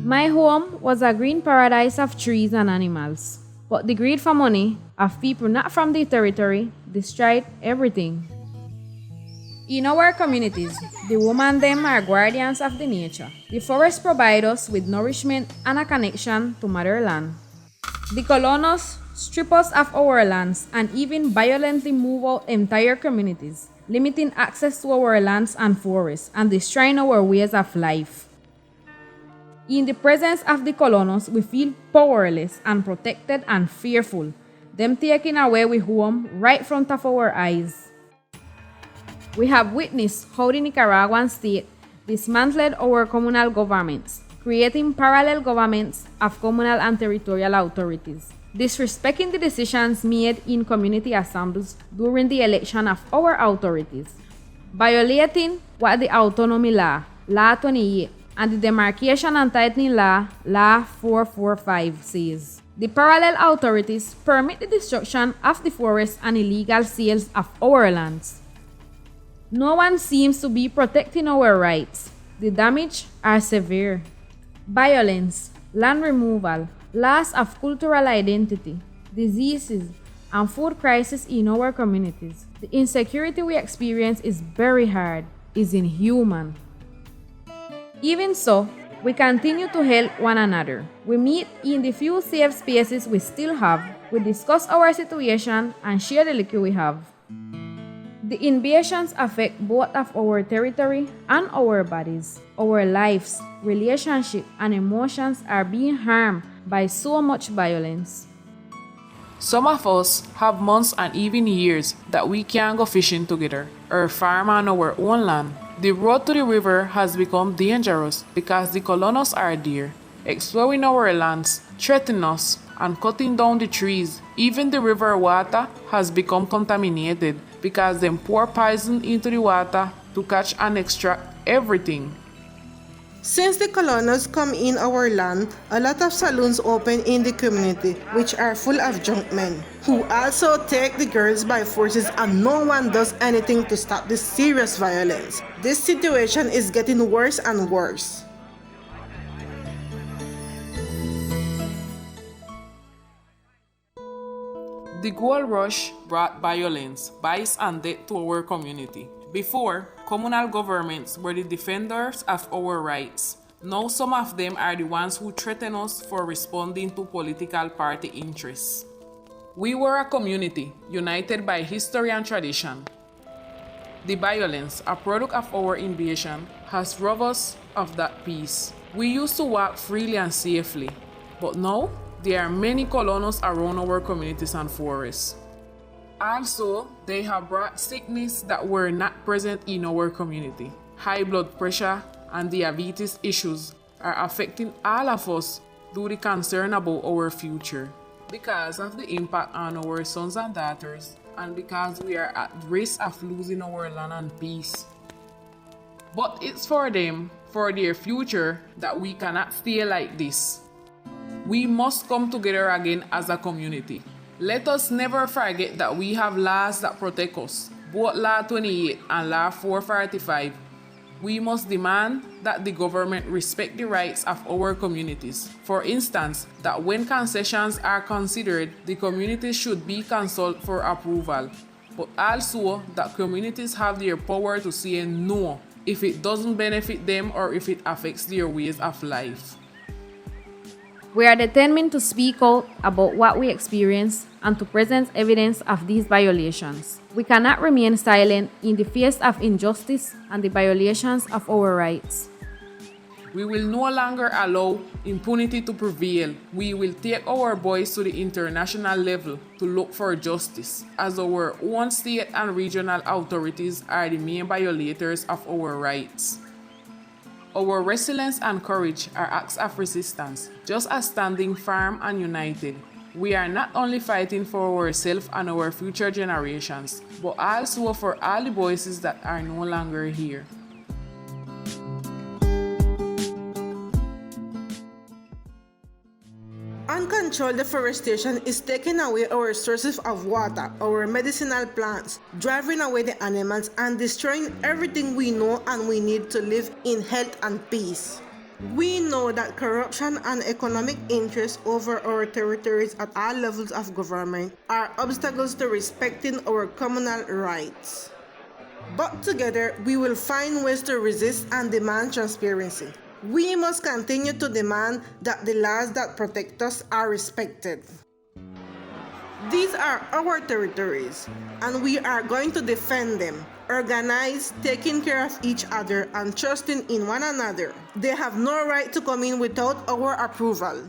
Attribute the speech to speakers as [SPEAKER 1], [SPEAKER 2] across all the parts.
[SPEAKER 1] My home was a green paradise of trees and animals, but the greed for money of people not from the territory destroyed everything. In our communities, the women them are guardians of the nature. The forests provide us with nourishment and a connection to motherland. The colonists strip us of our lands and even violently move out entire communities, limiting access to our lands and forests and destroying our ways of life. In the presence of the colonists, we feel powerless, unprotected, and fearful, them taking away our home right in front of our eyes. We have witnessed how the Nicaraguan state dismantled our communal governments, creating parallel governments of communal and territorial authorities, disrespecting the decisions made in community assemblies during the election of our authorities, violating what the Autonomy Law, Law 28, and the Demarcation and Tightening Law, Law 445 says. The parallel authorities permit the destruction of the forests and illegal sales of our lands. No one seems to be protecting our rights. The damage are severe. Violence, land removal, loss of cultural identity, diseases, and food crisis in our communities. The insecurity we experience is very hard, is inhuman. Even so, we continue to help one another. We meet in the few safe spaces we still have. We discuss our situation and share the little we have. The invasions affect both of our territory and our bodies. Our lives, relationships, and emotions are being harmed by so much violence.
[SPEAKER 2] Some of us have months and even years that we can't go fishing together or farm on our own land. The road to the river has become dangerous because the colonists are there, exploring our lands, threatening us, and cutting down the trees. Even the river water has become contaminated because they pour poison into the water to catch and extract everything.
[SPEAKER 3] Since the colonists come in our land, a lot of saloons open in the community, which are full of drunk men, who also take the girls by forces, and no one does anything to stop this serious violence. This situation is getting worse and worse.
[SPEAKER 2] The gold rush brought violence, vice, and death to our community. Before, communal governments were the defenders of our rights. Now some of them are the ones who threaten us for responding to political party interests. We were a community, united by history and tradition. The violence, a product of our invasion, has robbed us of that peace. We used to walk freely and safely, but now there are many colonists around our communities and forests. Also, they have brought sickness that were not present in our community. High blood pressure and diabetes issues are affecting all of us due to concern about our future. Because of the impact on our sons and daughters, and because we are at risk of losing our land and peace. But it's for them, for their future, that we cannot stay like this. We must come together again as a community. Let us never forget that we have laws that protect us, both Law 28 and Law 445. We must demand that the government respect the rights of our communities. For instance, that when concessions are considered, the communities should be consulted for approval, but also that communities have their power to say no if it doesn't benefit them or if it affects their ways of life.
[SPEAKER 1] We are determined to speak out about what we experience and to present evidence of these violations. We cannot remain silent in the face of injustice and the violations of our rights.
[SPEAKER 2] We will no longer allow impunity to prevail. We will take our voice to the international level to look for justice, as our own state and regional authorities are the main violators of our rights. Our resilience and courage are acts of resistance. Just as standing firm and united, we are not only fighting for ourselves and our future generations, but also for all the voices that are no longer here.
[SPEAKER 3] Uncontrolled deforestation is taking away our sources of water, our medicinal plants, driving away the animals, and destroying everything we know and we need to live in health and peace. We know that corruption and economic interests over our territories at all levels of government are obstacles to respecting our communal rights. But together, we will find ways to resist and demand transparency. We must continue to demand that the laws that protect us are respected. These are our territories, and we are going to defend them, organized, taking care of each other, and trusting in one another. They have no right to come in without our approval.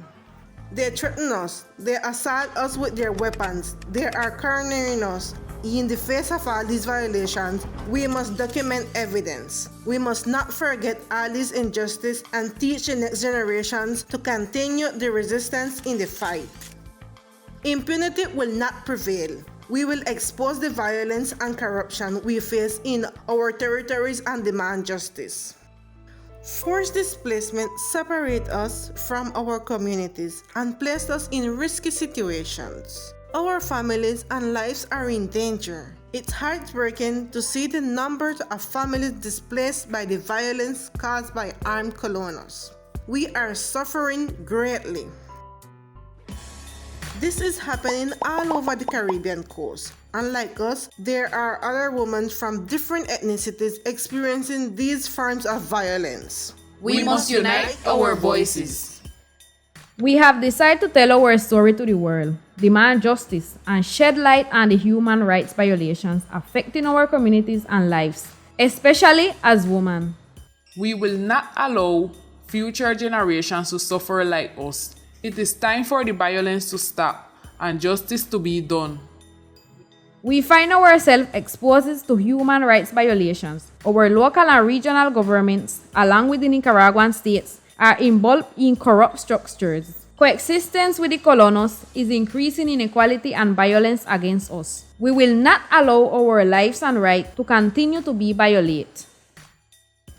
[SPEAKER 3] They threaten us, they assault us with their weapons, they are cornering us. In the face of all these violations, we must document evidence. We must not forget all this injustice and teach the next generations to continue the resistance in the fight. Impunity will not prevail. We will expose the violence and corruption we face in our territories and demand justice. Forced displacement separates us from our communities and places us in risky situations. Our families and lives are in danger. It's heartbreaking to see the numbers of families displaced by the violence caused by armed colonials. We are suffering greatly. This is happening all over the Caribbean coast. Unlike us, there are other women from different ethnicities experiencing these forms of violence.
[SPEAKER 2] We must unite our voices.
[SPEAKER 1] We have decided to tell our story to the world, demand justice, and shed light on the human rights violations affecting our communities and lives, especially as women.
[SPEAKER 2] We will not allow future generations to suffer like us. It is time for the violence to stop and justice to be done.
[SPEAKER 1] We find ourselves exposed to human rights violations. Our local and regional governments, along with the Nicaraguan states, are involved in corrupt structures. Coexistence with the colonials is increasing inequality and violence against us. We will not allow our lives and rights to continue to be violated.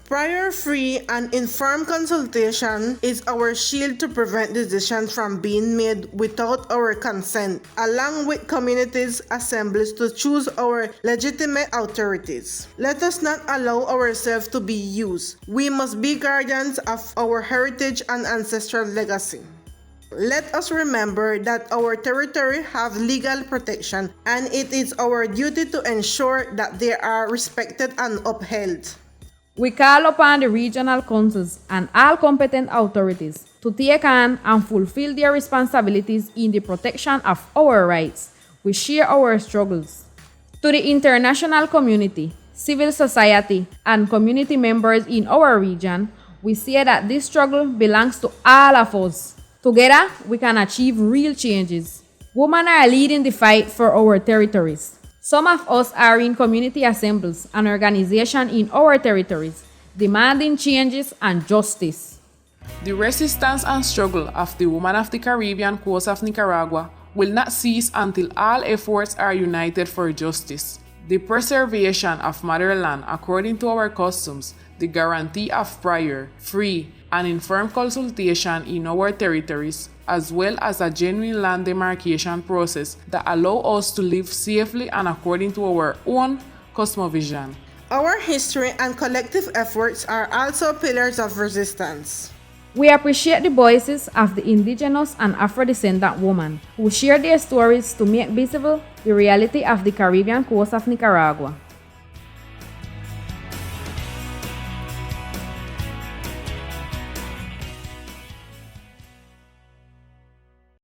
[SPEAKER 3] Prior, free, and informed consultation is our shield to prevent decisions from being made without our consent, along with communities' assemblies to choose our legitimate authorities. Let us not allow ourselves to be used. We must be guardians of our heritage and ancestral legacy. Let us remember that our territory have legal protection, and it is our duty to ensure that they are respected and upheld.
[SPEAKER 1] We call upon the regional councils and all competent authorities to take on and fulfill their responsibilities in the protection of our rights. We share our struggles. To the international community, civil society, and community members in our region, we say that this struggle belongs to all of us. Together, we can achieve real changes. Women are leading the fight for our territories. Some of us are in community assemblies and organizations in our territories, demanding changes and justice.
[SPEAKER 2] The resistance and struggle of the women of the Caribbean coast of Nicaragua will not cease until all efforts are united for justice, the preservation of motherland according to our customs, the guarantee of prior, free, and informed consultation in our territories, as well as a genuine land demarcation process that allow us to live safely and according to our own cosmovision.
[SPEAKER 3] Our history and collective efforts are also pillars of resistance.
[SPEAKER 1] We appreciate the voices of the Indigenous and afrodescendant women who share their stories to make visible the reality of the Caribbean coast of Nicaragua.